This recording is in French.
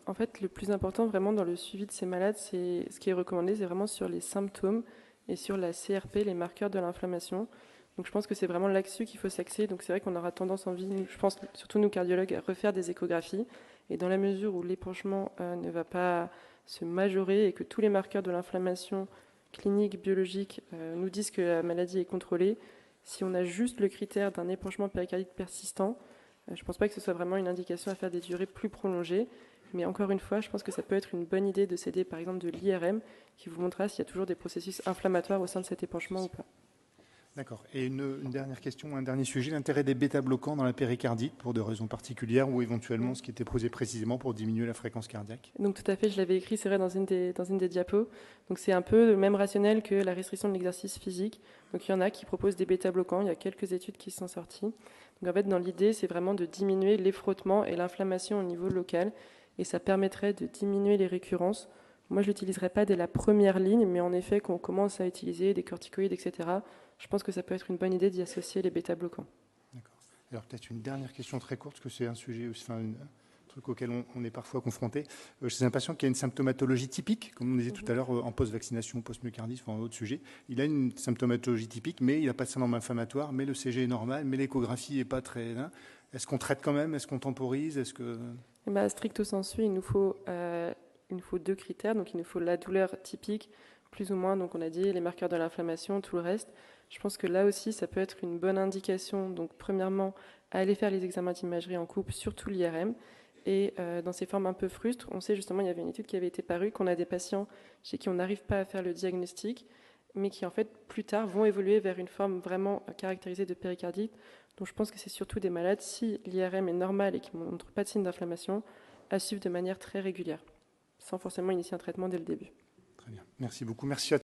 En fait, le plus important vraiment dans le suivi de ces malades, c'est ce qui est recommandé, c'est vraiment sur les symptômes et sur la CRP, les marqueurs de l'inflammation. Donc je pense que c'est vraiment là-dessus qu'il faut s'axer. Donc c'est vrai qu'on aura tendance je pense surtout nous cardiologues, à refaire des échographies. Et dans la mesure où l'épanchement ne va pas se majorer et que tous les marqueurs de l'inflammation clinique, biologique nous disent que la maladie est contrôlée, si on a juste le critère d'un épanchement péricardique persistant, je ne pense pas que ce soit vraiment une indication à faire des durées plus prolongées. Mais encore une fois, je pense que ça peut être une bonne idée de s'aider par exemple de l'IRM qui vous montrera s'il y a toujours des processus inflammatoires au sein de cet épanchement ou pas. D'accord. Et une dernière question, un dernier sujet, l'intérêt des bêta-bloquants dans la péricardite pour des raisons particulières ou éventuellement ce qui était posé précisément pour diminuer la fréquence cardiaque. Donc tout à fait, je l'avais écrit, c'est vrai, dans une des diapos. Donc c'est un peu le même rationnel que la restriction de l'exercice physique. Donc il y en a qui proposent des bêta-bloquants, il y a quelques études qui sont sorties. Donc en fait, dans l'idée, c'est vraiment de diminuer les frottements et l'inflammation au niveau local. Et ça permettrait de diminuer les récurrences. Moi, je ne l'utiliserai pas dès la première ligne, mais en effet, quand on commence à utiliser des corticoïdes, etc., je pense que ça peut être une bonne idée d'y associer les bêta-bloquants. D'accord. Alors peut-être une dernière question très courte, parce que c'est un sujet, enfin un truc auquel on est parfois confronté. Chez un patient qui a une symptomatologie typique, comme on disait tout à l'heure, en post-vaccination, post-myocardite, enfin, en autre sujet, il a une symptomatologie typique, mais il n'a pas de syndrome inflammatoire, mais le CG est normal, mais l'échographie n'est pas très... Hein. Est-ce qu'on traite quand même? Est-ce qu'on temporise? Est-ce que... Stricto sensu, il nous faut deux critères. Donc, il nous faut la douleur typique, plus ou moins. Donc, on a dit les marqueurs de l'inflammation, tout le reste. Je pense que là aussi, ça peut être une bonne indication. Donc, premièrement, à aller faire les examens d'imagerie en couple, surtout l'IRM. Et dans ces formes un peu frustres, on sait justement, il y avait une étude qui avait été parue, qu'on a des patients chez qui on n'arrive pas à faire le diagnostic, mais qui en fait plus tard vont évoluer vers une forme vraiment caractérisée de péricardite. Donc je pense que c'est surtout des malades, si l'IRM est normal et qui ne montre pas de signe d'inflammation, à suivre de manière très régulière, sans forcément initier un traitement dès le début. Très bien. Merci beaucoup. Merci à